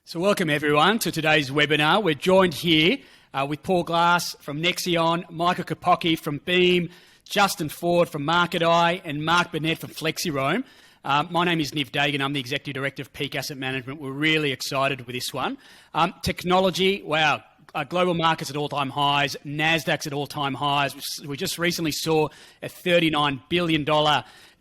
So welcome everyone to today's webinar. We're joined here with Paul Glass from Nexion, Michael Capocchi from Beam, Justin Foord from Marc and Marc Barnett from Flexiroam. My name is Dagan. I'm the Executive Director of Peak Asset Management. We're really excited with this one. Technology, wow. Global markets at all-time highs, Nasdaq's at all-time highs. We just recently saw a $39 billion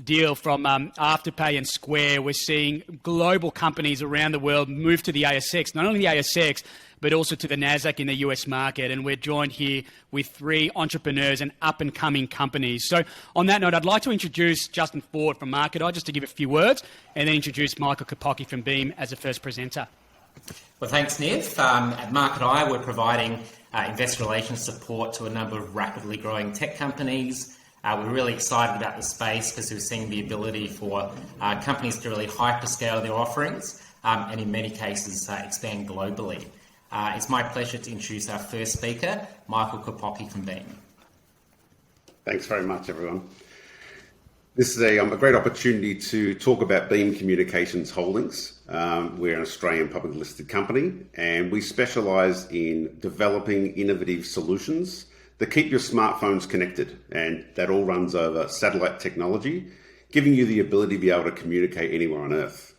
deal from Afterpay and Square. We're seeing global companies around the world move to the ASX, not only the ASX, but also to the Nasdaq in the US market. And we're joined here with three entrepreneurs and up-and-coming companies. So on that note, I'd like to introduce Justin Foord from Marc just to give a few words, and then introduce Michael Capocchi from Beam as the first presenter. Well, thanks, Nev. At Marc we're providing investor relations support to a number of rapidly growing tech companies. We're really excited about the space because we're seeing the ability for companies to really hyperscale their offerings and in many cases expand globally. It's my pleasure to introduce our first speaker, Michael Capocchi from Beam. Thanks very much, everyone. This is a great opportunity to talk about Beam Communications Holdings. We're an Australian publicly listed company, and we specialise in developing innovative solutions that keep your smartphones connected, and that all runs over satellite technology, giving you the ability to be able to communicate anywhere on Earth.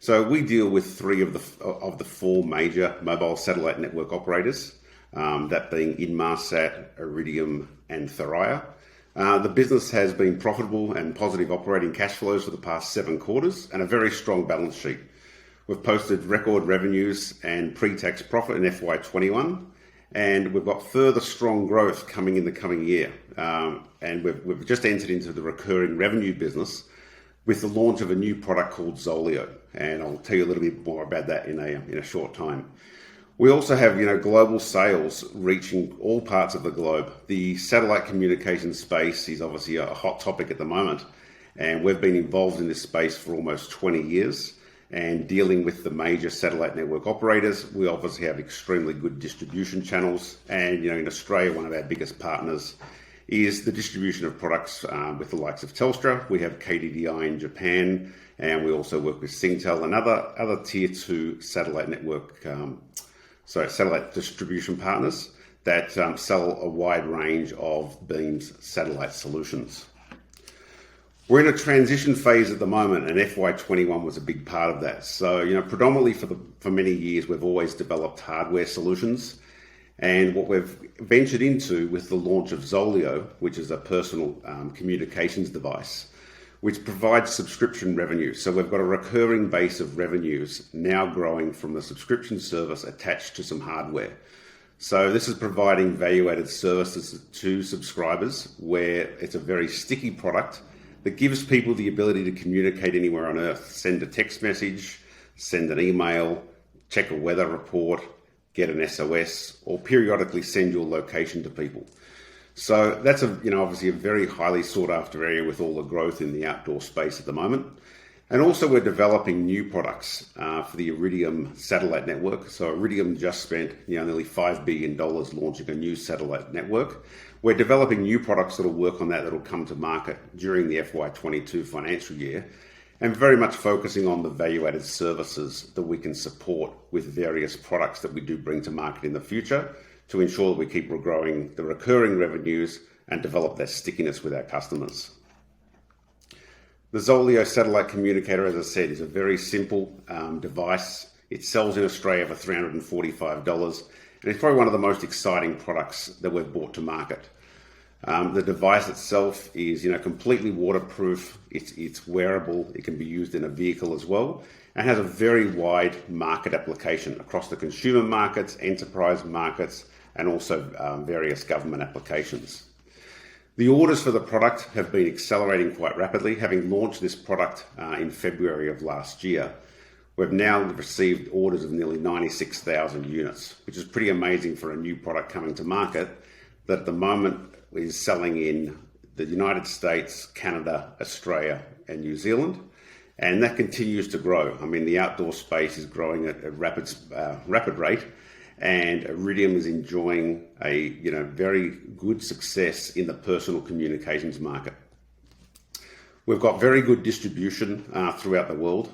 So we deal with three of the four major mobile satellite network operators, that being Inmarsat, Iridium, and Thuraya. The business has been profitable and positive operating cash flows for the past 7 quarters and a very strong balance sheet. We've posted record revenues and pre-tax profit in FY21, and we've got further strong growth coming in the coming year. And we've just entered into the recurring revenue business with the launch of a new product called Zoleo, and I'll tell you a little bit more about that in a short time. We also have, global sales reaching all parts of the globe. The satellite communication space is obviously a hot topic at the moment, and we've been involved in this space for almost 20 years and dealing with the major satellite network operators. We obviously have extremely good distribution channels, and in Australia, one of our biggest partners is the distribution of products with the likes of Telstra. We have KDDI in Japan, and we also work with Singtel and other tier 2 satellite network satellite distribution partners that sell a wide range of Beam's satellite solutions. We're in a transition phase at the moment, and FY21 was a big part of that. So, predominantly for many years, we've always developed hardware solutions. And what we've ventured into with the launch of Zoleo, which is a personal communications device, which provides subscription revenue. So we've got a recurring base of revenues now growing from the subscription service attached to some hardware. So this is providing value-added services to subscribers where it's a very sticky product that gives people the ability to communicate anywhere on Earth. Send a text message, send an email, check a weather report, get an SOS, or periodically send your location to people. So that's obviously a very highly sought after area with all the growth in the outdoor space at the moment. And also we're developing new products for the Iridium satellite network. So Iridium just spent nearly $5 billion launching a new satellite network. We're developing new products that'll work on that'll come to market during the FY22 financial year, and very much focusing on the value-added services that we can support with various products that we do bring to market in the future, to ensure that we keep growing the recurring revenues and develop that stickiness with our customers. The Zoleo satellite communicator, as I said, is a very simple device. It sells in Australia for $345, and it's probably one of the most exciting products that we've brought to market. The device itself is, completely waterproof. It's wearable. It can be used in a vehicle as well, and has a very wide market application across the consumer markets, enterprise markets, and also various government applications. The orders for the product have been accelerating quite rapidly. Having launched this product in February of last year, we've now received orders of nearly 96,000 units, which is pretty amazing for a new product coming to market that at the moment is selling in the United States, Canada, Australia, and New Zealand. And that continues to grow. I mean, the outdoor space is growing at a rapid rate, and Iridium is enjoying a very good success in the personal communications market. We've got very good distribution throughout the world,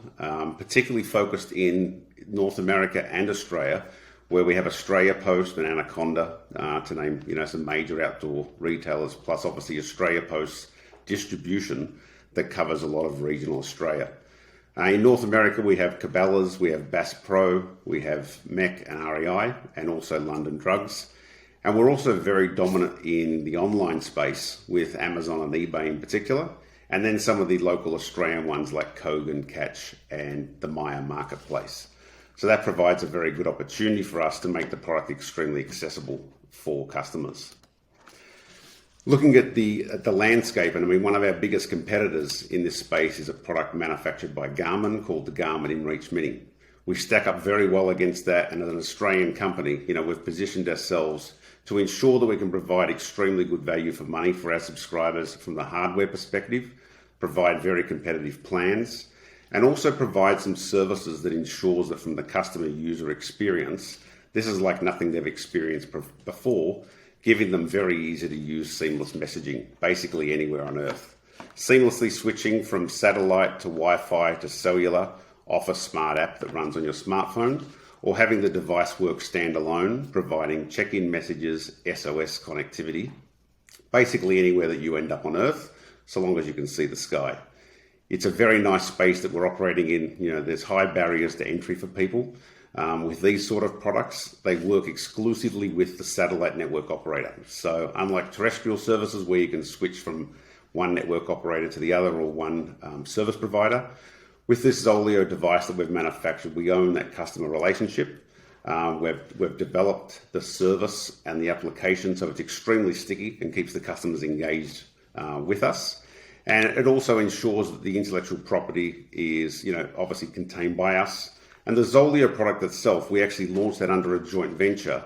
particularly focused in North America and Australia, where we have Australia Post and Anaconda, to name some major outdoor retailers, plus obviously Australia Post's distribution that covers a lot of regional Australia. In North America, we have Cabela's, we have Bass Pro, we have MEC and REI, and also London Drugs. And we're also very dominant in the online space with Amazon and eBay in particular, and then some of the local Australian ones like Kogan, Catch, and the Myer Marketplace. So that provides a very good opportunity for us to make the product extremely accessible for customers. Looking at the landscape, and I mean, one of our biggest competitors in this space is a product manufactured by Garmin called the Garmin InReach Mini. We stack up very well against that, and as an Australian company, we've positioned ourselves to ensure that we can provide extremely good value for money for our subscribers from the hardware perspective, provide very competitive plans, and also provide some services that ensures that from the customer user experience, this is like nothing they've experienced before, giving them very easy to use seamless messaging, basically anywhere on Earth. Seamlessly switching from satellite to Wi-Fi to cellular off a smart app that runs on your smartphone, or having the device work standalone, providing check-in messages, SOS connectivity, basically anywhere that you end up on Earth, so long as you can see the sky. It's a very nice space that we're operating in. There's high barriers to entry for people. With these sort of products, they work exclusively with the satellite network operator. So unlike terrestrial services where you can switch from one network operator to the other or one service provider, with this Zoleo device that we've manufactured, we own that customer relationship. We've developed the service and the application, so it's extremely sticky and keeps the customers engaged with us. And it also ensures that the intellectual property is, obviously contained by us. And the Zoleo product itself, we actually launched that under a joint venture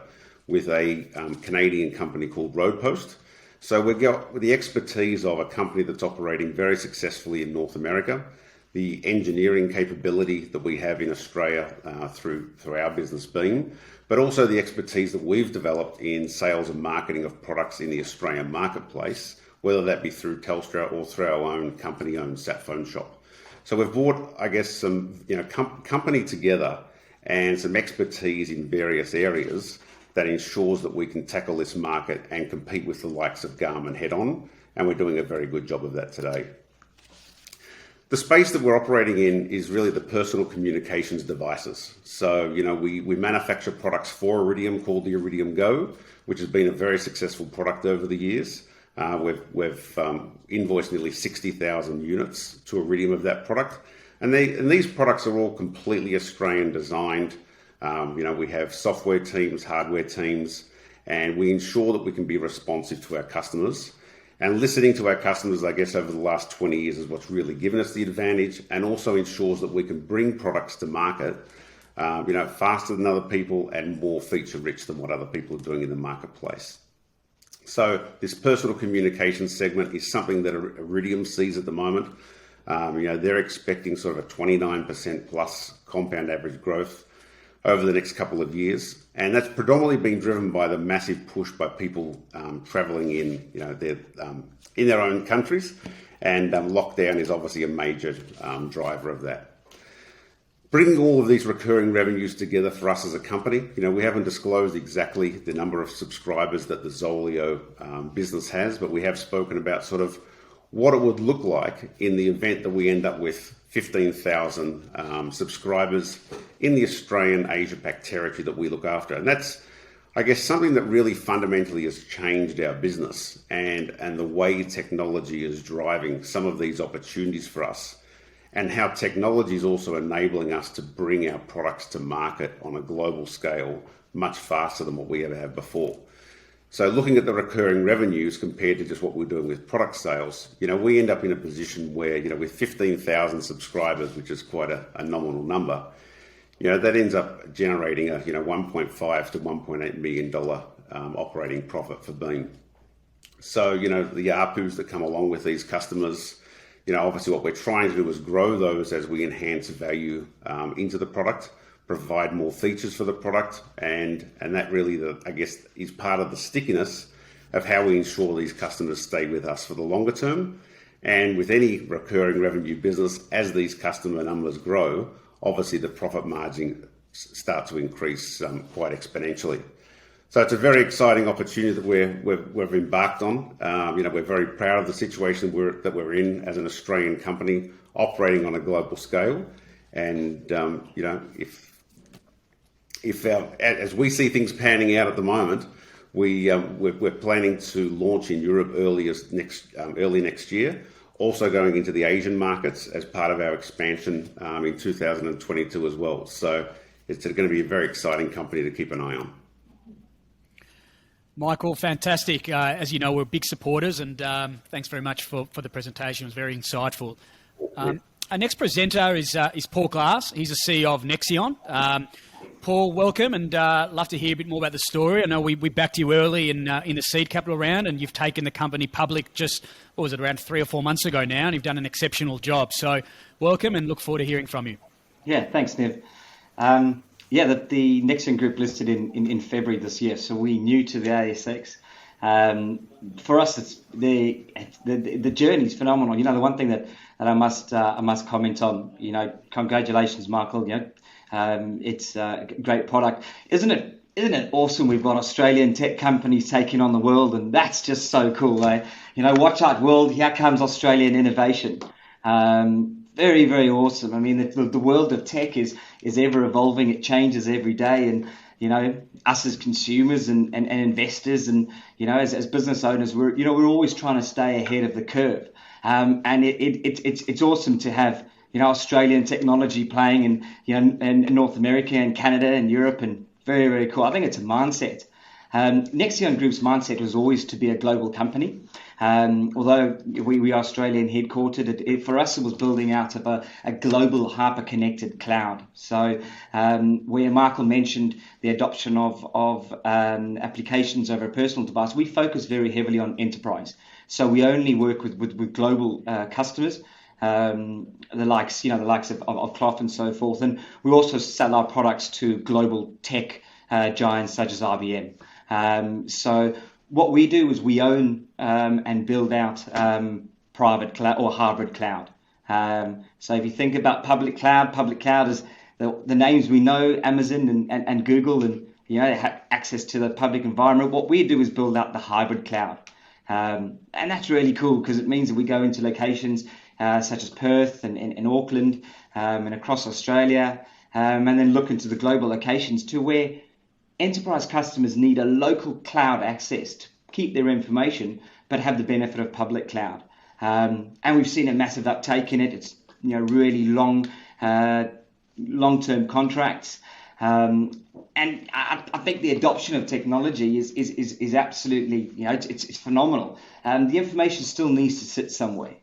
with a Canadian company called Roadpost. So we've got the expertise of a company that's operating very successfully in North America, the engineering capability that we have in Australia through our business Beam, but also the expertise that we've developed in sales and marketing of products in the Australian marketplace, whether that be through Telstra or through our own company-owned sat phone shop. So we've brought, I guess, some company together and some expertise in various areas that ensures that we can tackle this market and compete with the likes of Garmin head on, and we're doing a very good job of that today. The space that we're operating in is really the personal communications devices. So, we manufacture products for Iridium called the Iridium Go, which has been a very successful product over the years. We've invoiced nearly 60,000 units to Iridium of that product. And these products are all completely Australian designed. We have software teams, hardware teams, and we ensure that we can be responsive to our customers. And listening to our customers, I guess, over the last 20 years is what's really given us the advantage, and also ensures that we can bring products to market, faster than other people and more feature rich than what other people are doing in the marketplace. So this personal communication segment is something that Iridium sees at the moment. They're expecting sort of a 29% plus compound average growth over the next couple of years. And that's predominantly been driven by the massive push by people traveling in their own countries. And lockdown is obviously a major driver of that. Bringing all of these recurring revenues together for us as a company, we haven't disclosed exactly the number of subscribers that the Zoleo business has, but we have spoken about sort of what it would look like in the event that we end up with 15,000 subscribers in the Australian Asia-Pac territory that we look after. And that's, I guess, something that really fundamentally has changed our business and the way technology is driving some of these opportunities for us, and how technology is also enabling us to bring our products to market on a global scale much faster than what we ever have before. So looking at the recurring revenues compared to just what we're doing with product sales, we end up in a position where, with 15,000 subscribers, which is quite a nominal number, that ends up generating a $1.5 to $1.8 million operating profit for Beam. So, the ARPUs that come along with these customers, obviously what we're trying to do is grow those as we enhance value into the product, provide more features for the product, and that really, I guess, is part of the stickiness of how we ensure these customers stay with us for the longer term. And with any recurring revenue business, as these customer numbers grow, obviously the profit margin start to increase quite exponentially. So it's a very exciting opportunity that we've embarked on. We're very proud of the situation that we're in as an Australian company operating on a global scale. And as we see things panning out at the moment, we're planning to launch in Europe early next year. Also going into the Asian markets as part of our expansion in 2022 as well. So it's going to be a very exciting company to keep an eye on. Michael, fantastic. As you know, we're big supporters, and thanks very much for the presentation. It was very insightful. Our next presenter is Paul Glass. He's the CEO of Nexion. Paul, welcome, and love to hear a bit more about the story. I know we backed you early in the seed capital round, and you've taken the company public just, around 3 or 4 months ago now, and you've done an exceptional job. So welcome, and look forward to hearing from you. Yeah, thanks, Nev. The Nexion Group listed in February this year, so we're new to the ASX. For us, it's the journey is phenomenal. The one thing that I must comment on. Congratulations, Michael. It's a great product, isn't it? Isn't it awesome? We've got Australian tech companies taking on the world, and that's just so cool. Watch out, world! Here comes Australian innovation. Very, very awesome. I mean, the world of tech is ever evolving. It changes every day, and us as consumers and investors, and as business owners, we're always trying to stay ahead of the curve. And it's awesome to have Australian technology playing in North America and Canada and Europe, and very, very cool. I think it's a mindset. Nexion Group's mindset was always to be a global company. Although we are Australian headquartered, for us it was building out of a global hyper-connected cloud. So where Michael mentioned the adoption of applications over a personal device, we focus very heavily on enterprise. So we only work with global customers, the likes of Clough and so forth, and we also sell our products to global tech giants such as IBM. So what we do is we own and build out private cloud or hybrid cloud. So if you think about public cloud is the names we know, Amazon and Google, and they have access to the public environment. What we do is build out the hybrid cloud. And that's really cool because it means that we go into locations such as Perth and Auckland and across Australia, and then look into the global locations to where enterprise customers need a local cloud access to keep their information, but have the benefit of public cloud. And we've seen a massive uptake in it. It's really long-term contracts. And I think the adoption of technology is absolutely, it's phenomenal. The information still needs to sit somewhere.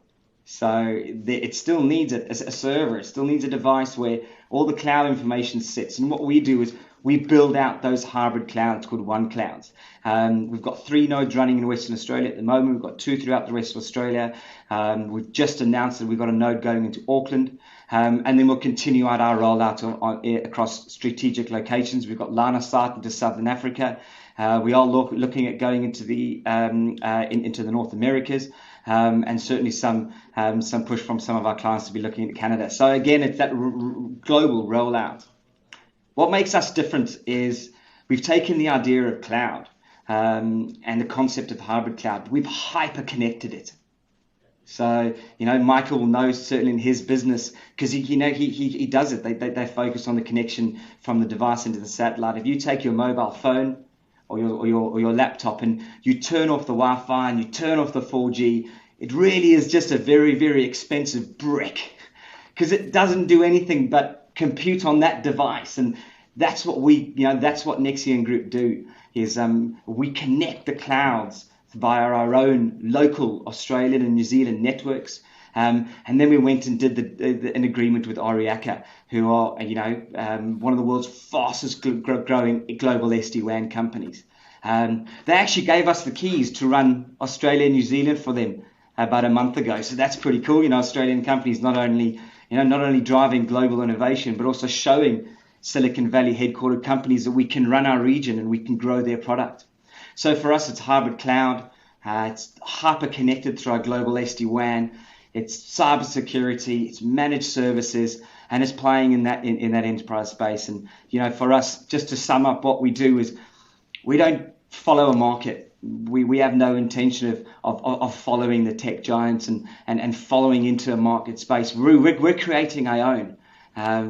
So it still needs a server. It still needs a device where all the cloud information sits. And what we do is we build out those hybrid clouds called One Clouds. We've got 3 nodes running in Western Australia at the moment. We've got 2 throughout the rest of Australia. We've just announced that we've got a node going into Auckland. And then we'll continue out our rollout across strategic locations. We've got line of sight into Southern Africa. We are looking at going into the North Americas. And certainly some push from some of our clients to be looking at Canada. So again, it's that global rollout. What makes us different is we've taken the idea of cloud and the concept of hybrid cloud. We've hyper-connected it. So, Michael knows certainly in his business because he does it. They focus on the connection from the device into the satellite. If you take your mobile phone or your laptop and you turn off the Wi-Fi and you turn off the 4G, it really is just a very, very expensive brick because it doesn't do anything but compute on that device. And that's what that's what Nexion Group do is we connect the clouds via our own local Australian and New Zealand networks. And then we went and did an agreement with Oriaka, who are, one of the world's fastest growing global SD-WAN companies. They actually gave us the keys to run Australia and New Zealand for them about a month ago. So that's pretty cool. Australian companies not only driving global innovation, but also showing Silicon Valley headquartered companies that we can run our region and we can grow their product. So for us, it's hybrid cloud. It's hyper connected through our global SD-WAN. it's cybersecurity, it's managed services, and it's playing in that enterprise space. And for us, just to sum up, what we do is we don't follow a market. We have no intention of following the tech giants and following into a market space. We're creating our own.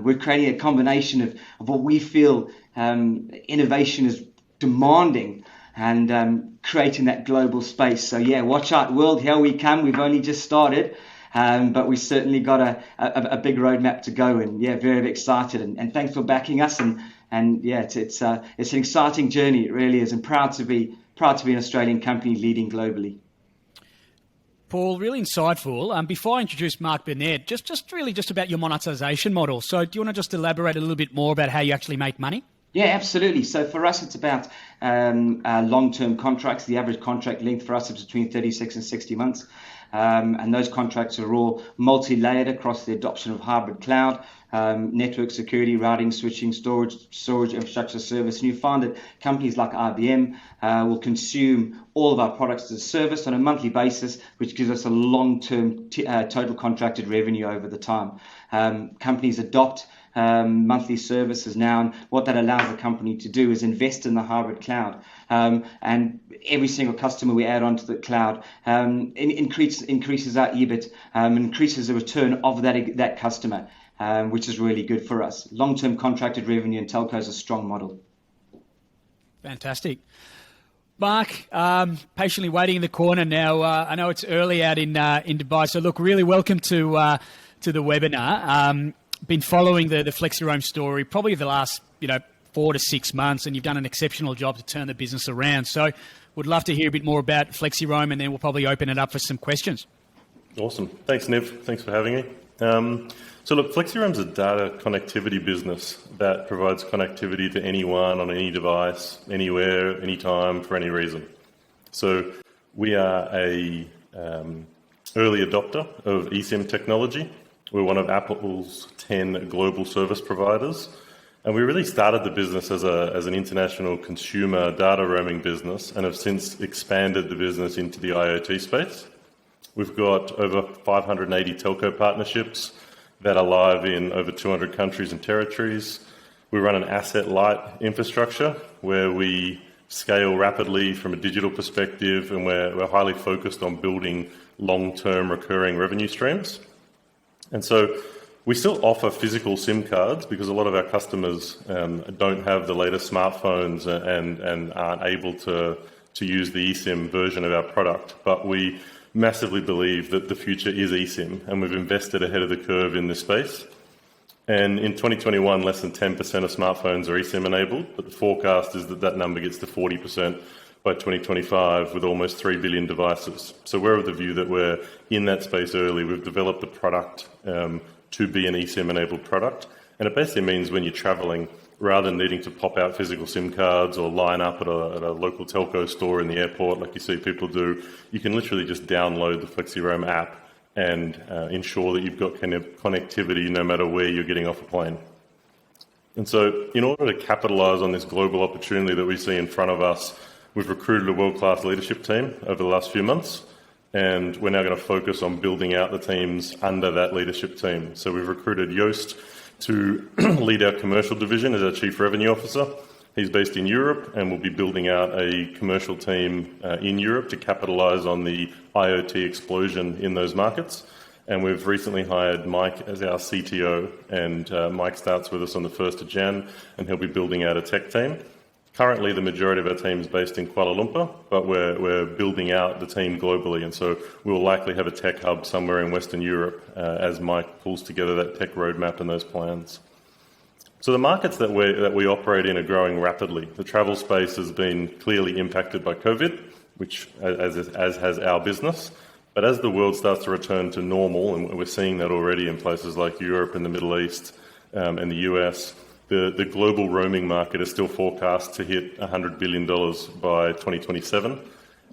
We're creating a combination of what we feel innovation is demanding, and creating that global space. So yeah, watch out, world, here we come. We've only just started, but we certainly got a big roadmap to go, and yeah, very excited. And thanks for backing us. And yeah, it's an exciting journey. It really is, and proud to be an Australian company leading globally. Paul, really insightful. Before I introduce Marc Barnett, just about your monetization model. So do you want to just elaborate a little bit more about how you actually make money? Yeah, absolutely. So for us, it's about long-term contracts. The average contract length for us is between 36 and 60 months. And those contracts are all multi-layered across the adoption of hybrid cloud, network security, routing, switching, storage infrastructure service. And you find that companies like IBM will consume all of our products as a service on a monthly basis, which gives us a long-term total contracted revenue over the time. Companies adopt monthly services now, and what that allows the company to do is invest in the hybrid cloud, and every single customer we add onto the cloud increases our EBIT, increases the return of that customer, which is really good for us. Long-term contracted revenue in telco is a strong model. Fantastic. Marc, patiently waiting in the corner now. I know it's early out in Dubai, so look, really welcome to the webinar. Been following the Flexiroam story probably the last 4 to 6 months, and you've done an exceptional job to turn the business around. So would love to hear a bit more about Flexiroam, and then we'll probably open it up for some questions. Awesome. Thanks, Nev. Thanks for having me. So look, Flexiroam's a data connectivity business that provides connectivity to anyone on any device, anywhere, anytime, for any reason. So we are a early adopter of eSIM technology. We're one of Apple's 10 global service providers. And we really started the business as an international consumer data roaming business, and have since expanded the business into the IoT space. We've got over 580 telco partnerships that are live in over 200 countries and territories. We run an asset-light infrastructure where we scale rapidly from a digital perspective, and we're highly focused on building long-term recurring revenue streams. And so we still offer physical SIM cards because a lot of our customers don't have the latest smartphones and aren't able to use the eSIM version of our product. But we massively believe that the future is eSIM, and we've invested ahead of the curve in this space. And in 2021, less than 10% of smartphones are eSIM enabled, but the forecast is that number gets to 40% by 2025 with almost 3 billion devices. So we're of the view that we're in that space early. We've developed the product to be an eSIM enabled product. And it basically means when you're traveling, rather than needing to pop out physical SIM cards or line up at a local telco store in the airport like you see people do, you can literally just download the Flexiroam app and ensure that you've got connectivity no matter where you're getting off a plane. And so in order to capitalize on this global opportunity that we see in front of us, we've recruited a world-class leadership team over the last few months, and we're now going to focus on building out the teams under that leadership team. So we've recruited Joost to lead our commercial division as our Chief Revenue Officer. He's based in Europe and will be building out a commercial team in Europe to capitalize on the IoT explosion in those markets. And we've recently hired Mike as our CTO, and Mike starts with us on the 1st of Jan, and he'll be building out a tech team. Currently, the majority of our team is based in Kuala Lumpur, but we're building out the team globally, and so we'll likely have a tech hub somewhere in Western Europe as Mike pulls together that tech roadmap and those plans. So the markets that we operate in are growing rapidly. The travel space has been clearly impacted by COVID, which as has our business. But as the world starts to return to normal, and we're seeing that already in places like Europe and the Middle East and the US, the global roaming market is still forecast to hit $100 billion by 2027.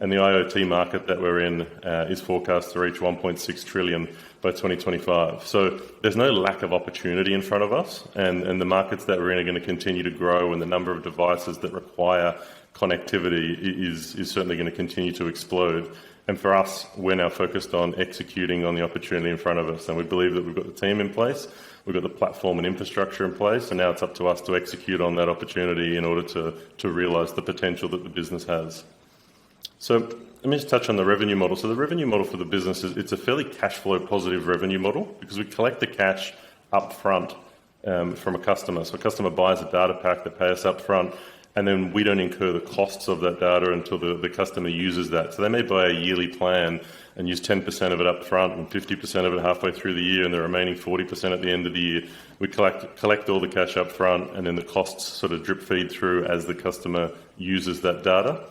And the IoT market that we're in is forecast to reach 1.6 trillion by 2025. So there's no lack of opportunity in front of us, and the markets that we're in are going to continue to grow, and the number of devices that require connectivity is certainly going to continue to explode. And for us, we're now focused on executing on the opportunity in front of us. And we believe that we've got the team in place, we've got the platform and infrastructure in place, and now it's up to us to execute on that opportunity in order to realise the potential that the business has. So let me just touch on the revenue model. So the revenue model for the business it's a fairly cash flow positive revenue model because we collect the cash up front from a customer. So a customer buys a data pack, they pay us up front, and then we don't incur the costs of that data until the customer uses that. So they may buy a yearly plan and use 10% of it up front and 50% of it halfway through the year and the remaining 40% at the end of the year. We collect all the cash up front, and then the costs sort of drip feed through as the customer uses that data.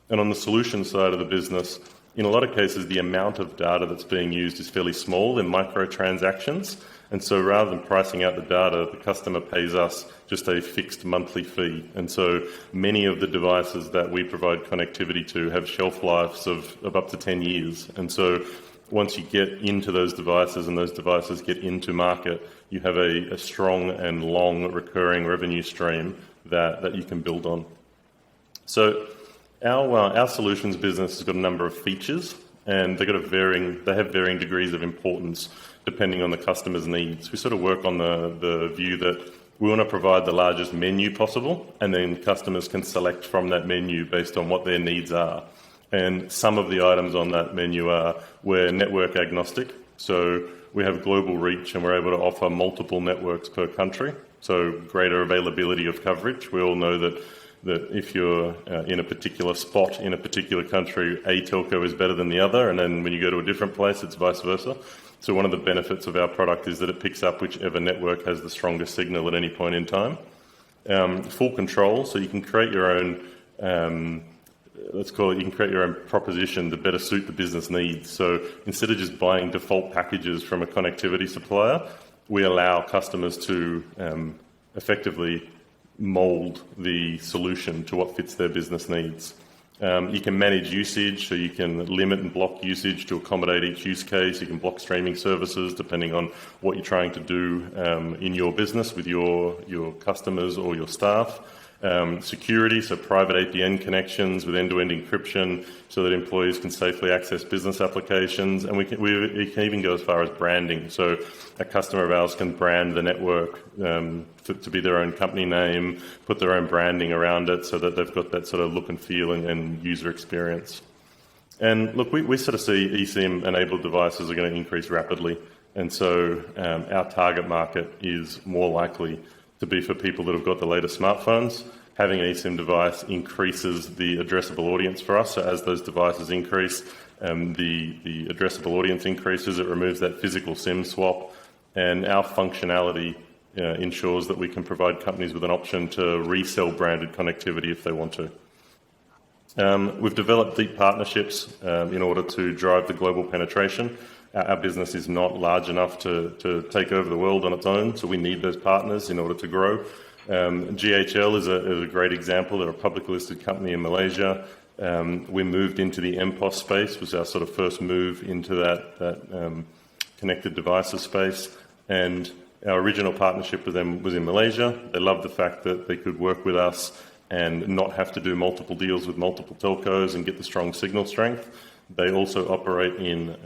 And on the solution side of the business, in a lot of cases, the amount of data that's being used is fairly small in microtransactions. And so rather than pricing out the data, the customer pays us just a fixed monthly fee. And so many of the devices that we provide connectivity to have shelf lives of up to 10 years. And so once you get into those devices and those devices get into market, you have a strong and long recurring revenue stream that you can build on. So our solutions business has got a number of features, and they have varying degrees of importance depending on the customer's needs. We sort of work on the view that we want to provide the largest menu possible, and then customers can select from that menu based on what their needs are. And some of the items on that menu we're network agnostic, so we have global reach and we're able to offer multiple networks per country, so greater availability of coverage. We all know that if you're in a particular spot in a particular country, a telco is better than the other, and then when you go to a different place, it's vice versa. So one of the benefits of our product is that it picks up whichever network has the strongest signal at any point in time. Full control, so you can create your own, you can create your own proposition to better suit the business needs. So instead of just buying default packages from a connectivity supplier, we allow customers to effectively mould the solution to what fits their business needs. You can manage usage, so you can limit and block usage to accommodate each use case. You can block streaming services depending on what you're trying to do in your business with your customers or your staff. Security, so private APN connections with end-to-end encryption so that employees can safely access business applications. And we can even go as far as branding. So a customer of ours can brand the network to be their own company name, put their own branding around it so that they've got that sort of look and feel and user experience. And look, we sort of see eSIM-enabled devices are going to increase rapidly. And so our target market is more likely to be for people that have got the latest smartphones. Having an eSIM device increases the addressable audience for us. So as those devices increase, the addressable audience increases. It removes that physical SIM swap, and our functionality ensures that we can provide companies with an option to resell branded connectivity if they want to. We've developed deep partnerships in order to drive the global penetration. Our business is not large enough to take over the world on its own, so we need those partners in order to grow. GHL is a great example. They're a publicly listed company in Malaysia. We moved into the MPOS space, was our sort of first move into that connected devices space. And our original partnership with them was in Malaysia. They loved the fact that they could work with us and not have to do multiple deals with multiple telcos and get the strong signal strength. They also operate in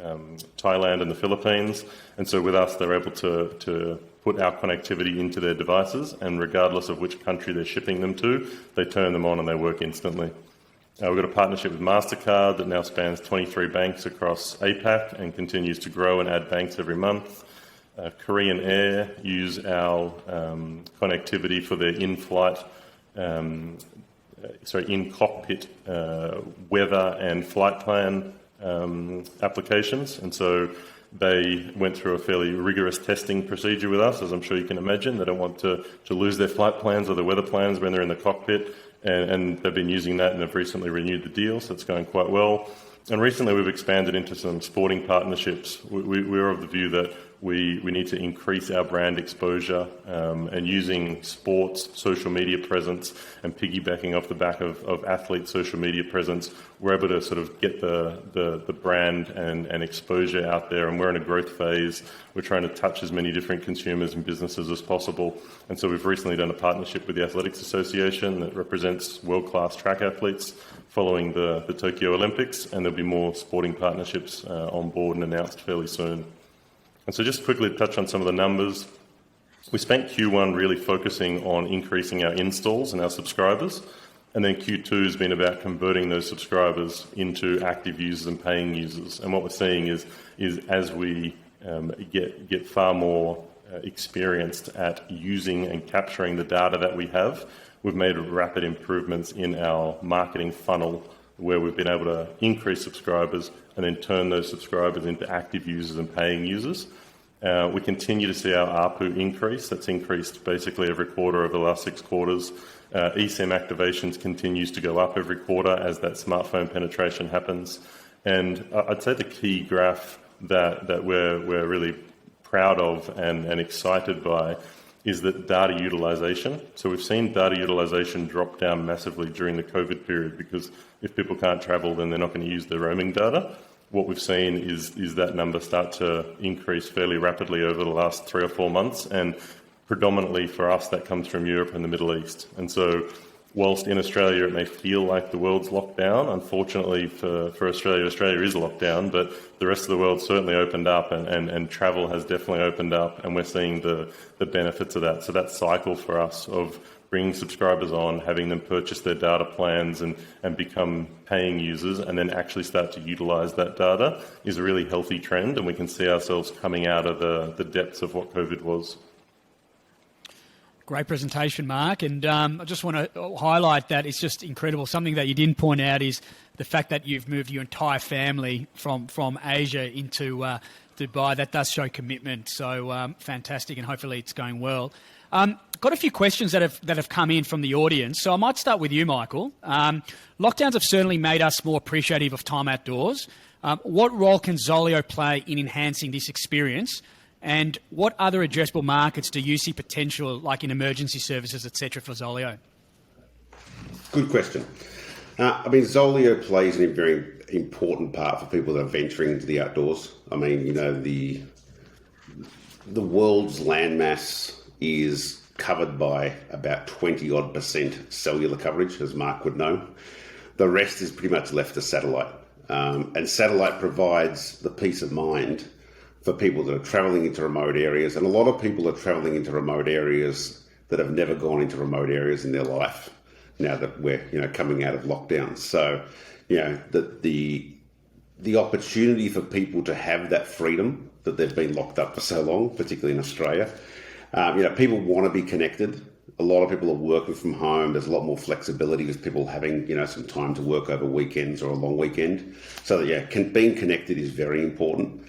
Thailand and the Philippines, and so with us they're able to put our connectivity into their devices, and regardless of which country they're shipping them to, they turn them on and they work instantly. We've got a partnership with MasterCard that now spans 23 banks across APAC and continues to grow and add banks every month. Korean Air use our connectivity for their in-flight in-cockpit weather and flight plan applications. And so they went through a fairly rigorous testing procedure with us, as I'm sure you can imagine. They don't want to lose their flight plans or their weather plans when they're in the cockpit. And they've been using that and have recently renewed the deal, so it's going quite well. And recently we've expanded into some sporting partnerships. We're of the view that we need to increase our brand exposure, and using sports, social media presence, and piggybacking off the back of athletes' social media presence, we're able to sort of get the brand and exposure out there. And we're in a growth phase. We're trying to touch as many different consumers and businesses as possible. And so we've recently done a partnership with the Athletics Association that represents world-class track athletes following the Tokyo Olympics, and there'll be more sporting partnerships on board and announced fairly soon. And so just quickly to touch on some of the numbers, we spent Q1 really focusing on increasing our installs and our subscribers, and then Q2 has been about converting those subscribers into active users and paying users. And what we're seeing is as we get far more experienced at using and capturing the data that we have, we've made rapid improvements in our marketing funnel, where we've been able to increase subscribers and then turn those subscribers into active users and paying users. We continue to see our ARPU increase. That's increased basically every quarter over the last 6 quarters. eSIM activations continues to go up every quarter as that smartphone penetration happens. And I'd say the key graph that we're really proud of and excited by is that data utilization. So we've seen data utilization drop down massively during the COVID period, because if people can't travel, then they're not going to use their roaming data. What we've seen is that number start to increase fairly rapidly over the last 3 or 4 months, and predominantly for us that comes from Europe and the Middle East. And so whilst in Australia it may feel like the world's locked down, unfortunately for Australia, Australia is locked down, but the rest of the world certainly opened up, and travel has definitely opened up, and we're seeing the benefits of that. So that cycle for us of bringing subscribers on, having them purchase their data plans and become paying users, and then actually start to utilise that data is a really healthy trend, and we can see ourselves coming out of the depths of what COVID was. Great presentation, Mark. And I just want to highlight that it's just incredible. Something that you didn't point out is the fact that you've moved your entire family from Asia into Dubai. That does show commitment. So fantastic, and hopefully it's going well. Got a few questions that have come in from the audience. So I might start with you, Michael. Lockdowns have certainly made us more appreciative of time outdoors. What role can Zoleo play in enhancing this experience? And what other addressable markets do you see potential, like in emergency services, etc., for Zoleo? Good question. Zoleo plays a very important part for people that are venturing into the outdoors. The world's landmass is covered by about 20% cellular coverage, as Marc would know. The rest is pretty much left to satellite. And satellite provides the peace of mind for people that are travelling into remote areas. And a lot of people are travelling into remote areas that have never gone into remote areas in their life, now that we're coming out of lockdown. So the opportunity for people to have that freedom that they've been locked up for so long, particularly in Australia. People want to be connected. A lot of people are working from home. There's a lot more flexibility with people having some time to work over weekends or a long weekend. So being connected is very important.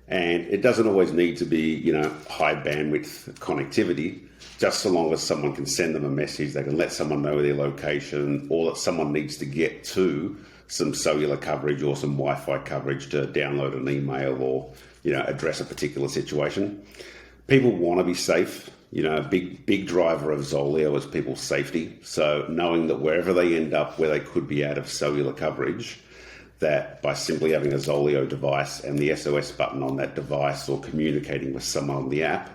And it doesn't always need to be, high bandwidth connectivity, just so long as someone can send them a message, they can let someone know their location, or that someone needs to get to some cellular coverage or some Wi-Fi coverage to download an email or, address a particular situation. People want to be safe. A big driver of Zoleo is people's safety. So knowing that wherever they end up, where they could be out of cellular coverage, that by simply having a Zoleo device and the SOS button on that device, or communicating with someone on the app,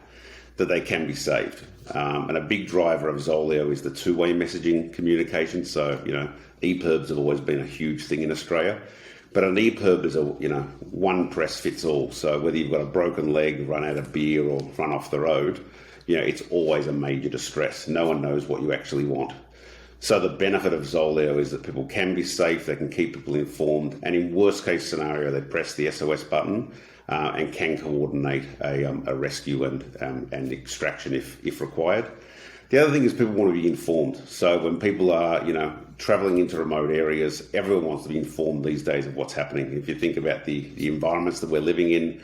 that they can be saved. And a big driver of Zoleo is the two-way messaging communication. So, EPIRBs have always been a huge thing in Australia, but an EPIRB is one press fits all. So whether you've got a broken leg, run out of beer, or run off the road, it's always a major distress. No one knows what you actually want. So the benefit of Zoleo is that people can be safe, they can keep people informed, and in worst case scenario, they press the SOS button and can coordinate a rescue and extraction if required. The other thing is people want to be informed. So when people are, traveling into remote areas, everyone wants to be informed these days of what's happening. If you think about the environments that we're living in,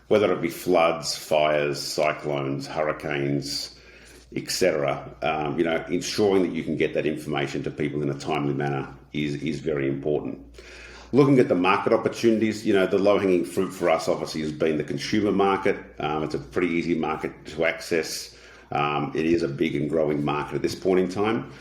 whether it be floods, fires, cyclones, hurricanes, etc., ensuring that you can get that information to people in a timely manner is very important. looking at the market opportunities, the low-hanging fruit for us obviously has been the consumer market. It's a pretty easy market to access. It is a big and growing market at this point in time.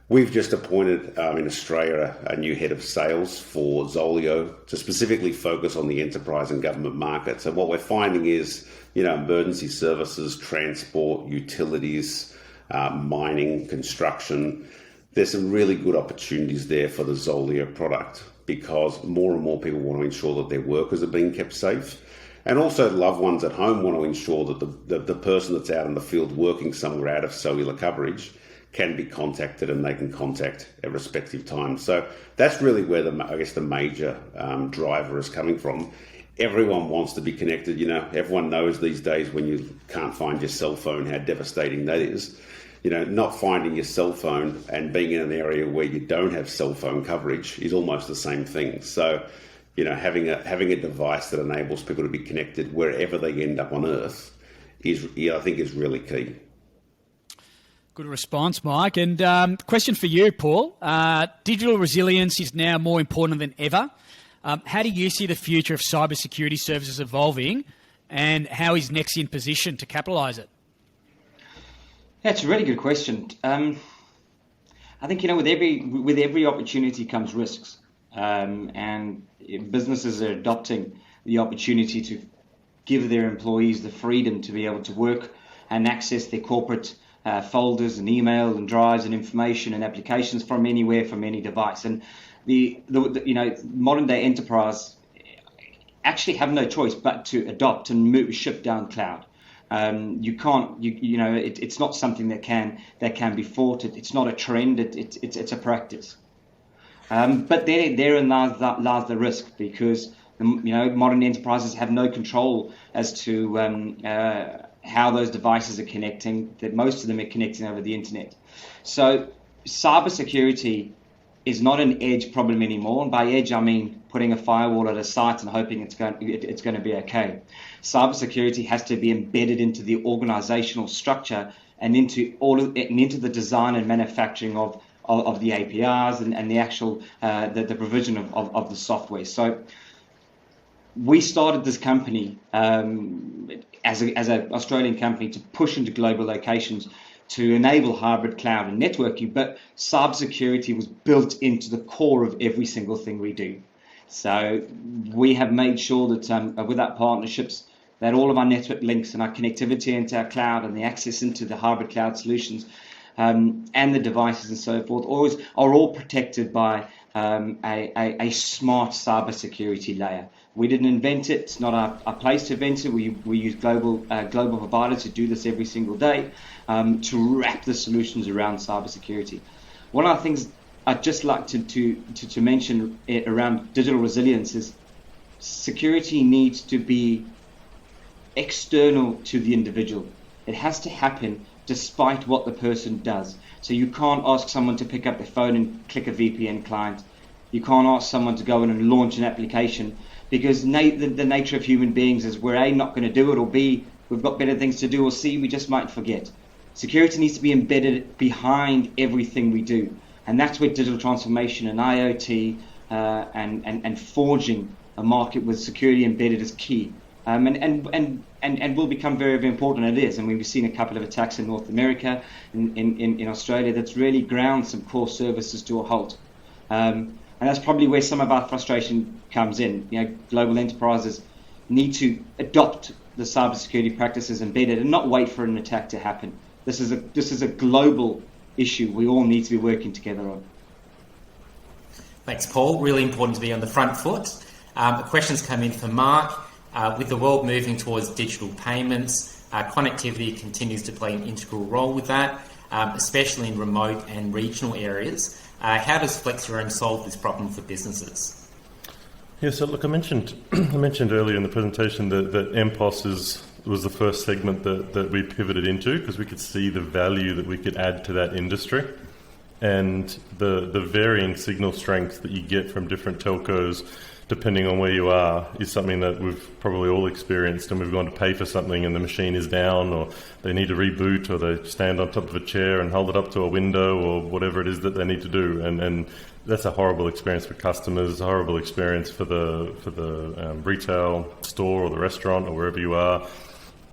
We've just appointed in Australia a new head of sales for Zoleo to specifically focus on the enterprise and government markets. And what we're finding is, emergency services, transport, utilities, mining, construction, there's some really good opportunities there for the Zoleo product because more and more people want to ensure that their workers are being kept safe. And also loved ones at home want to ensure that the person that's out in the field working somewhere out of cellular coverage can be contacted and they can contact at respective times. So that's really where the major driver is coming from. Everyone wants to be connected. Everyone knows these days when you can't find your cell phone, how devastating that is. Not finding your cell phone and being in an area where you don't have cell phone coverage is almost the same thing. So, having a device that enables people to be connected wherever they end up on Earth I think is really key. Good response, Mike. And question for you, Paul. Digital resilience is now more important than ever. How do you see the future of cybersecurity services evolving, and how is Nexion positioned to capitalise it? That's a really good question. I think with every opportunity comes risks, and businesses are adopting the opportunity to give their employees the freedom to be able to work and access their corporate folders and email and drives and information and applications from anywhere, from any device. And the modern day enterprise actually have no choice but to adopt and shift down cloud. You can't, it's not something that can be fought. It's not a trend. It's a practice. But therein lies the risk, because modern enterprises have no control as to how those devices are connecting. That most of them are connecting over the internet. So cybersecurity is not an edge problem anymore. And by edge, I mean putting a firewall at a site and hoping it's going to be okay. Cybersecurity has to be embedded into the organizational structure and into the design and manufacturing of the APIs and the actual the provision of the software. So we started this company as an Australian company to push into global locations to enable hybrid cloud and networking, but cybersecurity was built into the core of every single thing we do. So we have made sure that with our partnerships, that all of our network links and our connectivity into our cloud and the access into the hybrid cloud solutions and the devices and so forth are all protected by a smart cybersecurity layer. We didn't invent it. It's not our place to invent it. We use global providers who do this every single day to wrap the solutions around cybersecurity. One of the things I'd just like to mention around digital resilience is security needs to be external to the individual. It has to happen despite what the person does. So you can't ask someone to pick up their phone and click a VPN client. You can't ask someone to go in and launch an application, because the nature of human beings is we're A, not going to do it, or B, we've got better things to do, or C, we just might forget. Security needs to be embedded behind everything we do. And that's where digital transformation and IoT and forging a market with security embedded is key. And will become very, very important, and it is. And we've seen a couple of attacks in North America, in Australia, that's really ground some core services to a halt. And that's probably where some of our frustration comes in. Global enterprises need to adopt the cybersecurity practices embedded and not wait for an attack to happen. This is a global issue we all need to be working together on. Thanks, Paul. Really important to be on the front foot. The questions come in for Marc. With the world moving towards digital payments, connectivity continues to play an integral role with that, especially in remote and regional areas. How does Flexiroam solve this problem for businesses? Yeah, so look, I mentioned earlier in the presentation that MPOS was the first segment that we pivoted into, because we could see the value that we could add to that industry, and the varying signal strength that you get from different telcos depending on where you are is something that we've probably all experienced, and we've gone to pay for something and the machine is down, or they need to reboot, or they stand on top of a chair and hold it up to a window, or whatever it is that they need to do. And that's a horrible experience for customers, a horrible experience for the retail store or the restaurant or wherever you are.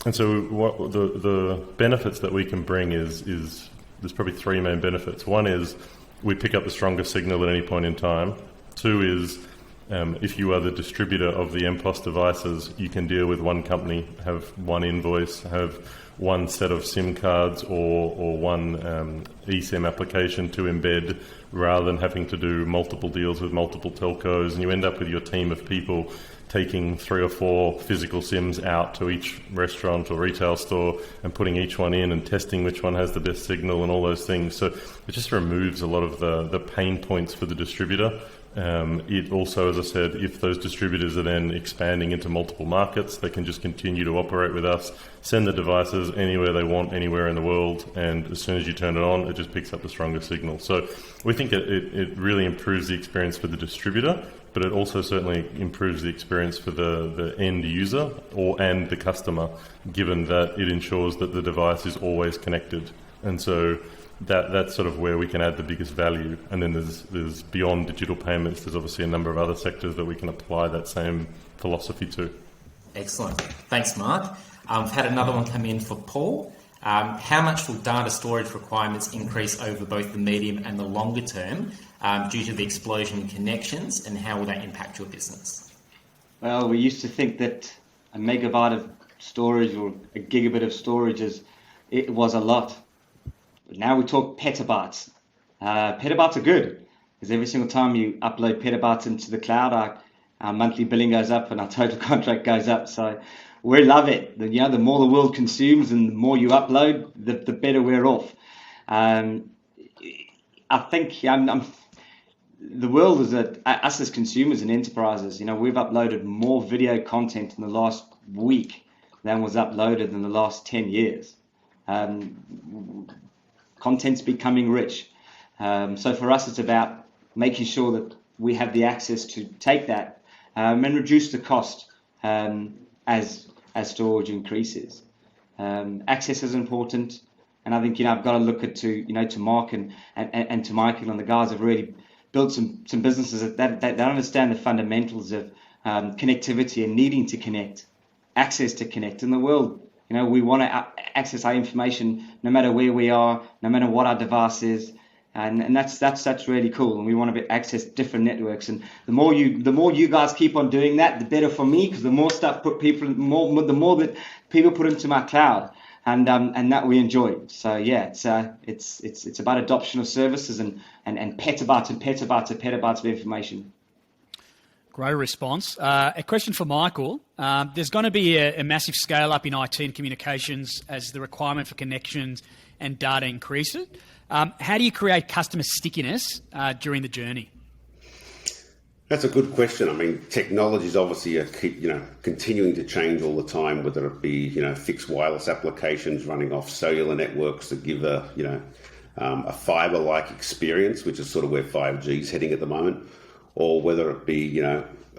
And so what the benefits that we can bring is there's probably three main benefits. One is we pick up the strongest signal at any point in time. Two is if you are the distributor of the MPOS devices, you can deal with one company, have one invoice, have one set of SIM cards or one eSIM application to embed, rather than having to do multiple deals with multiple telcos, and you end up with your team of people taking 3 or 4 physical SIMs out to each restaurant or retail store and putting each one in and testing which one has the best signal and all those things. So it just removes a lot of the pain points for the distributor. It also, as I said, if those distributors are then expanding into multiple markets, they can just continue to operate with us, send the devices anywhere they want, anywhere in the world, and as soon as you turn it on, it just picks up the strongest signal. So we think it really improves the experience for the distributor, but it also certainly improves the experience for the end user and the customer, given that it ensures that the device is always connected. And so that's sort of where we can add the biggest value. And then there's beyond digital payments, there's obviously a number of other sectors that we can apply that same philosophy to. Excellent. Thanks, Mark. I've had another one come in for Paul. How much will data storage requirements increase over both the medium and the longer term due to the explosion in connections, and how will that impact your business? Well, we used to think that a megabyte of storage or a gigabit of storage it was a lot. But now we talk petabytes. Petabytes are good, because every single time you upload petabytes into the cloud, our monthly billing goes up and our total contract goes up. So we love it. The more the world consumes and the more you upload, the better we're off. I think the world is us as consumers and enterprises. We've uploaded more video content in the last week than was uploaded in the last 10 years. Content's becoming rich. So for us, it's about making sure that we have the access to take that and reduce the cost as storage increases. Access is important, and I think I've got to look at to Marc and to Michael, and the guys have really built some businesses that understand the fundamentals of connectivity and needing to connect, access to connect in the world. We want to access our information no matter where we are, no matter what our device is, and that's really cool. And we want to access different networks. And the more you guys keep on doing that, the better for me, because the more stuff the more that people put into my cloud, and that we enjoy. So yeah, it's about adoption of services and petabytes and petabytes and petabytes of information. Great response. A question for Michael. There's going to be a massive scale up in IT and communications as the requirement for connections and data increases. How do you create customer stickiness during the journey? That's a good question. I mean, technologies obviously are continuing to change all the time, whether it be fixed wireless applications running off cellular networks that give a fiber-like experience, which is sort of where 5G is heading at the moment, or whether it be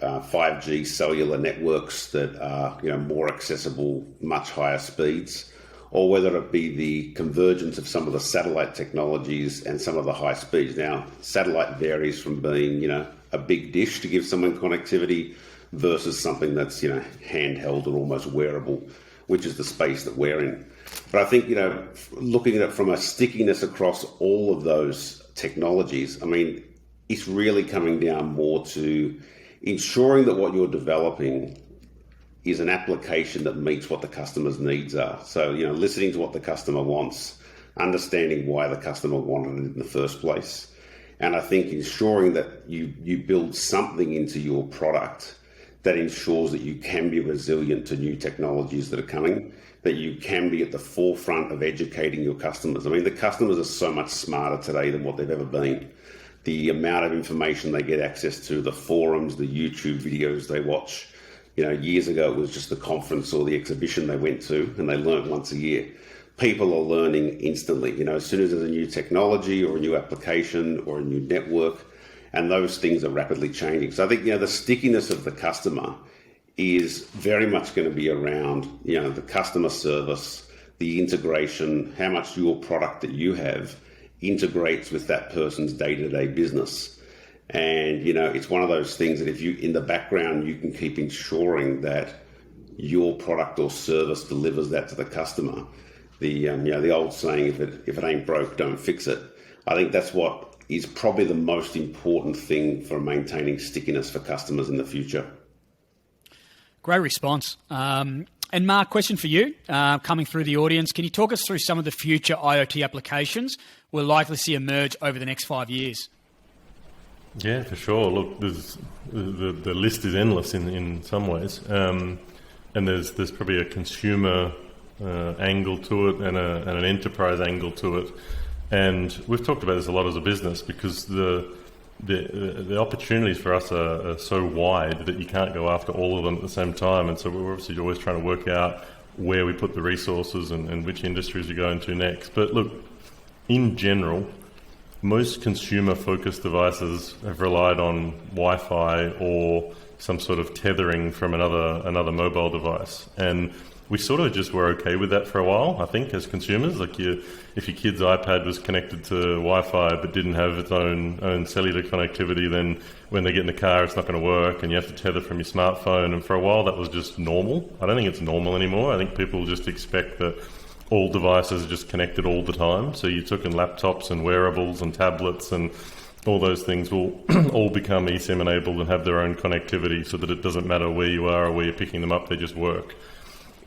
5G cellular networks that are more accessible, much higher speeds, or whether it be the convergence of some of the satellite technologies and some of the high speeds. Now, satellite varies from being a big dish to give someone connectivity versus something that's handheld or almost wearable, which is the space that we're in. But I think looking at it from a stickiness across all of those technologies, I mean, it's really coming down more to ensuring that what you're developing is an application that meets what the customer's needs are. So, listening to what the customer wants, understanding why the customer wanted it in the first place. And I think ensuring that you build something into your product that ensures that you can be resilient to new technologies that are coming, that you can be at the forefront of educating your customers. I mean, the customers are so much smarter today than what they've ever been. The amount of information they get access to, the forums, the YouTube videos they watch. Years ago it was just the conference or the exhibition they went to, and they learned once a year. People are learning instantly. As soon as there's a new technology or a new application or a new network, and those things are rapidly changing. So I think the stickiness of the customer is very much going to be around the customer service, the integration, how much your product that you have integrates with that person's day-to-day business. And, it's one of those things that if you, in the background, you can keep ensuring that your product or service delivers that to the customer. The old saying, if it ain't broke, don't fix it. I think that's what is probably the most important thing for maintaining stickiness for customers in the future. Great response. And Marc, question for you, coming through the audience. Can you talk us through some of the future IoT applications we'll likely see emerge over the next 5 years? Yeah, for sure. Look, the list is endless in some ways, and there's probably a consumer angle to it and an enterprise angle to it. And we've talked about this a lot as a business because the opportunities for us are so wide that you can't go after all of them at the same time. And so we're obviously always trying to work out where we put the resources and which industries we go into next. But look, in general, most consumer-focused devices have relied on Wi-Fi or some sort of tethering from another mobile device. And we sort of just were okay with that for a while, I think, as consumers. Like if your kid's iPad was connected to Wi-Fi but didn't have its own cellular connectivity, then when they get in the car, it's not going to work and you have to tether from your smartphone. And for a while, that was just normal. I don't think it's normal anymore. I think people just expect that all devices are just connected all the time. So you took in laptops and wearables and tablets and all those things will all become eSIM enabled and have their own connectivity so that it doesn't matter where you are or where you're picking them up, they just work.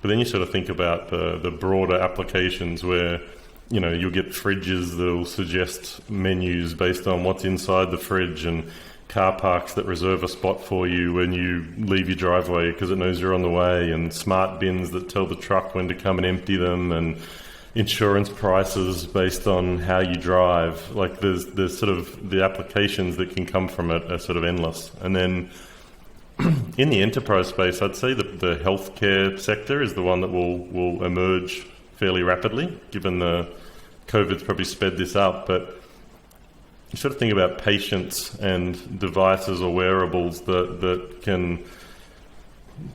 But then you sort of think about the broader applications where, you'll get fridges that will suggest menus based on what's inside the fridge and car parks that reserve a spot for you when you leave your driveway because it knows you're on the way, and smart bins that tell the truck when to come and empty them, and insurance prices based on how you drive. Like there's sort of the applications that can come from it are sort of endless. And then in the enterprise space, I'd say that the healthcare sector is the one that will emerge fairly rapidly, given the COVID's probably sped this up. But you sort of think about patients and devices or wearables that can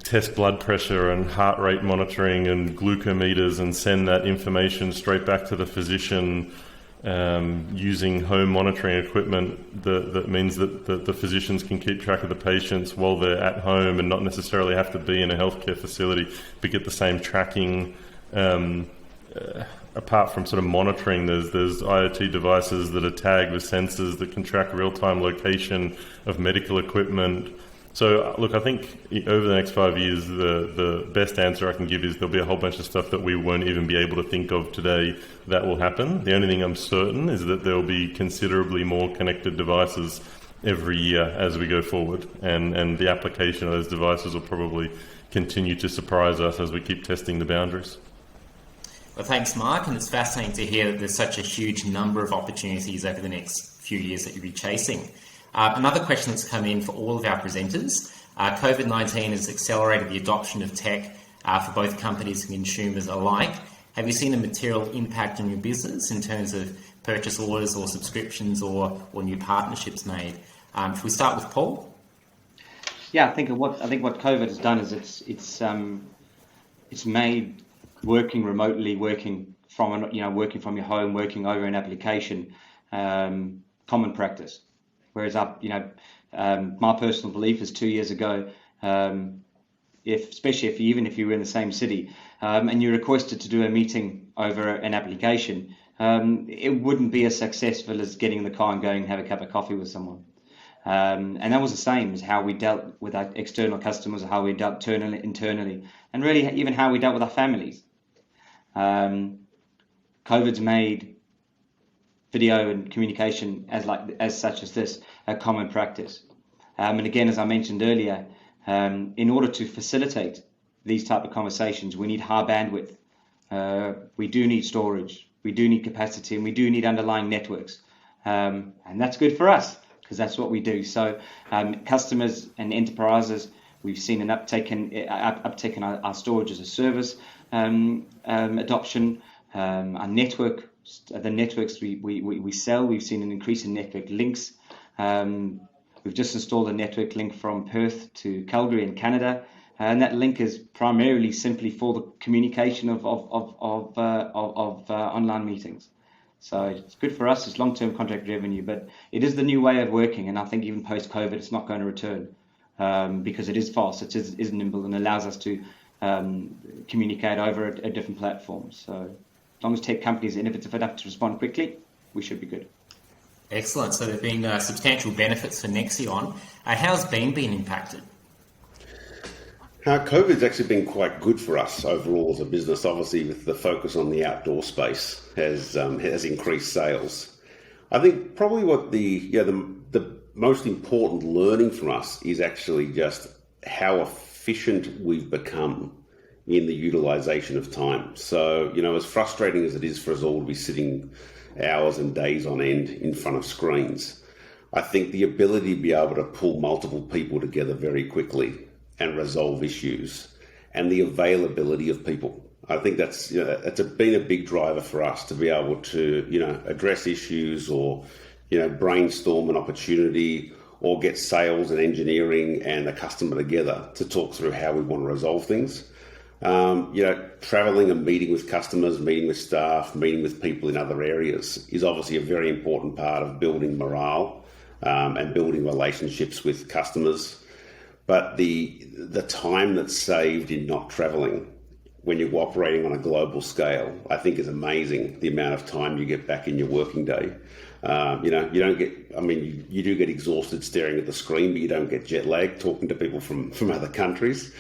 test blood pressure and heart rate monitoring and glucometers and send that information straight back to the physician using home monitoring equipment that means that the physicians can keep track of the patients while they're at home and not necessarily have to be in a healthcare facility but get the same tracking. Apart from sort of monitoring, there's IoT devices that are tagged with sensors that can track real-time location of medical equipment. So, look, I think over the next 5 years, the best answer I can give is there'll be a whole bunch of stuff that we won't even be able to think of today that will happen. The only thing I'm certain is that there will be considerably more connected devices every year as we go forward. And the application of those devices will probably continue to surprise us as we keep testing the boundaries. Well, thanks, Marc, and it's fascinating to hear that there's such a huge number of opportunities over the next few years that you'll be chasing. Another question that's come in for all of our presenters, COVID-19 has accelerated the adoption of tech for both companies and consumers alike. Have you seen a material impact on your business in terms of purchase orders or subscriptions or new partnerships made? If we start with Paul? Yeah, I think what COVID has done is it's made working remotely, working from your home, working over an application, common practice. Whereas my personal belief is 2 years ago, especially if you were in the same city and you're requested to do a meeting over an application, it wouldn't be as successful as getting in the car and going and have a cup of coffee with someone. And that was the same as how we dealt with our external customers, how we dealt internally, and really even how we dealt with our families. COVID's made video and communication as such as this a common practice. And again, as I mentioned earlier, in order to facilitate these type of conversations, we need high bandwidth. We do need storage, we do need capacity, and we do need underlying networks. And that's good for us because that's what we do. So customers and enterprises, we've seen an uptake in our storage as a service adoption. Our network, the networks we sell, we've seen an increase in network links. We've just installed a network link from Perth to Calgary in Canada, and that link is primarily simply for the communication of online meetings. So it's good for us. It's long-term contract revenue, but it is the new way of working. And I think even post-COVID, it's not going to return because it is fast, it is nimble, and allows us to communicate over a different platform. So as long as tech companies are innovative enough to respond quickly, we should be good. Excellent. So there have been substantial benefits for Nexion. How's Beam been impacted? COVID's actually been quite good for us overall as a business. Obviously, with the focus on the outdoor space, has increased sales. I think probably what the most important learning for us is actually just how efficient we've become in the utilization of time. So, as frustrating as it is for us all to be sitting hours and days on end in front of screens, I think the ability to be able to pull multiple people together very quickly and resolve issues, and the availability of people. I think that's been a big driver for us to be able to address issues or brainstorm an opportunity or get sales and engineering and a customer together to talk through how we want to resolve things. Traveling and meeting with customers, meeting with staff, meeting with people in other areas is obviously a very important part of building morale and building relationships with customers. But the time that's saved in not traveling when you're operating on a global scale, I think is amazing. The amount of time you get back in your working day. You do get exhausted staring at the screen, but you don't get jet lag talking to people from other countries.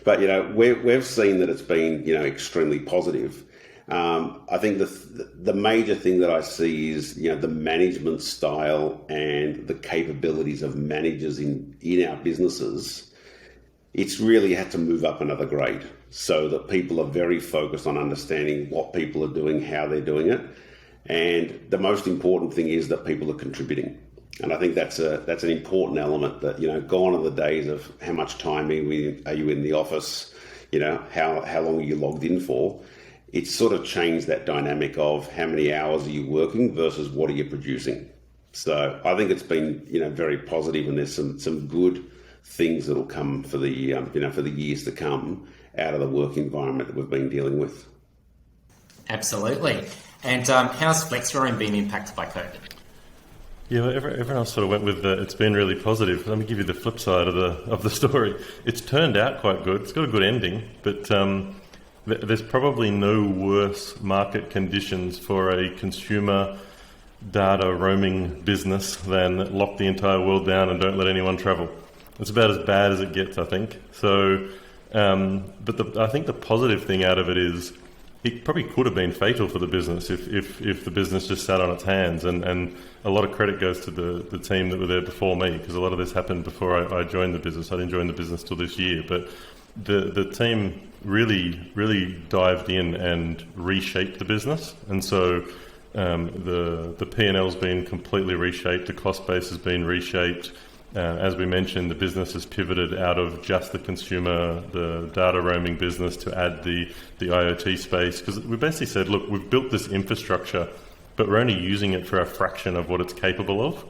But, we've seen that it's been, extremely positive. I think the major thing that I see is, the management style and the capabilities of managers in our businesses. It's really had to move up another grade so that people are very focused on understanding what people are doing, how they're doing it. And the most important thing is that people are contributing. And I think that's an important element that, gone are the days of how much time are you in the office, how long are you logged in for. It's sort of changed that dynamic of how many hours are you working versus what are you producing. So I think it's been, very positive, and there's some good things that'll come for the, for the years to come out of the work environment that we've been dealing with. Absolutely. And how's Flexiroam been impacted by COVID? Yeah, everyone else sort of went with it's been really positive. Let me give you the flip side of the story. It's turned out quite good. It's got a good ending, but there's probably no worse market conditions for a consumer data roaming business than lock the entire world down and don't let anyone travel. It's about as bad as it gets, I think. So, but I think the positive thing out of it is it probably could have been fatal for the business if the business just sat on its hands. And a lot of credit goes to the team that were there before me, because a lot of this happened before I joined the business. I didn't join the business till this year, but the team really dived in and reshaped the business. And so the P&L's been completely reshaped. The cost base has been reshaped. As we mentioned, the business has pivoted out of just the consumer, the data roaming business, to add the IoT space. Because we basically said, look, we've built this infrastructure, but we're only using it for a fraction of what it's capable of.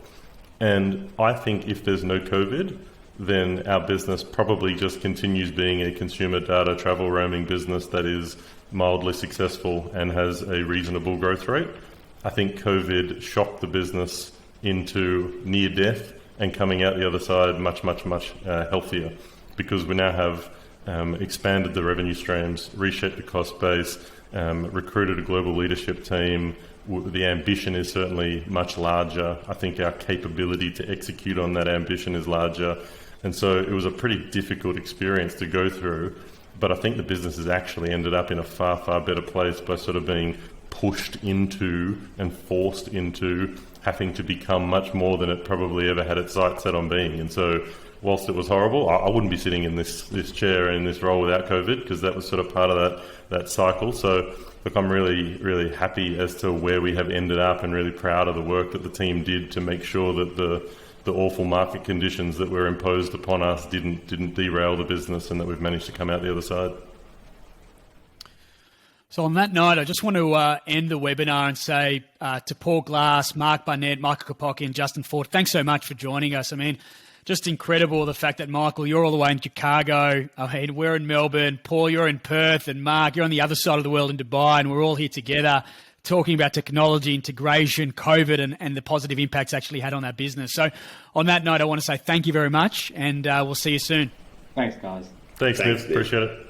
And I think if there's no COVID, then our business probably just continues being a consumer data travel roaming business that is mildly successful and has a reasonable growth rate. I think COVID shocked the business into near death and coming out the other side much healthier, because we now have expanded the revenue streams, reshaped the cost base, recruited a global leadership team. The ambition is certainly much larger. I think our capability to execute on that ambition is larger. And so it was a pretty difficult experience to go through, but I think the business has actually ended up in a far better place by sort of being pushed into and forced into having to become much more than it probably ever had its sights set on being. And so whilst it was horrible, I wouldn't be sitting in this chair and in this role without COVID, because that was sort of part of that cycle. So look, I'm really happy as to where we have ended up, and really proud of the work that the team did to make sure that the awful market conditions that were imposed upon us didn't derail the business, and that we've managed to come out the other side. So on that note, I just want to end the webinar and say to Paul Glass, Marc Barnett, Michael Capocchi and Justin Foord, thanks so much for joining us. I mean, just incredible the fact that, Michael, you're all the way in Chicago. I mean, we're in Melbourne. Paul, you're in Perth. And Marc, you're on the other side of the world in Dubai, and we're all here together talking about technology, integration, COVID, and the positive impacts actually had on our business. So on that note, I want to say thank you very much, and we'll see you soon. Thanks, guys. Thanks, Thanks, Niv. Niv. Appreciate it.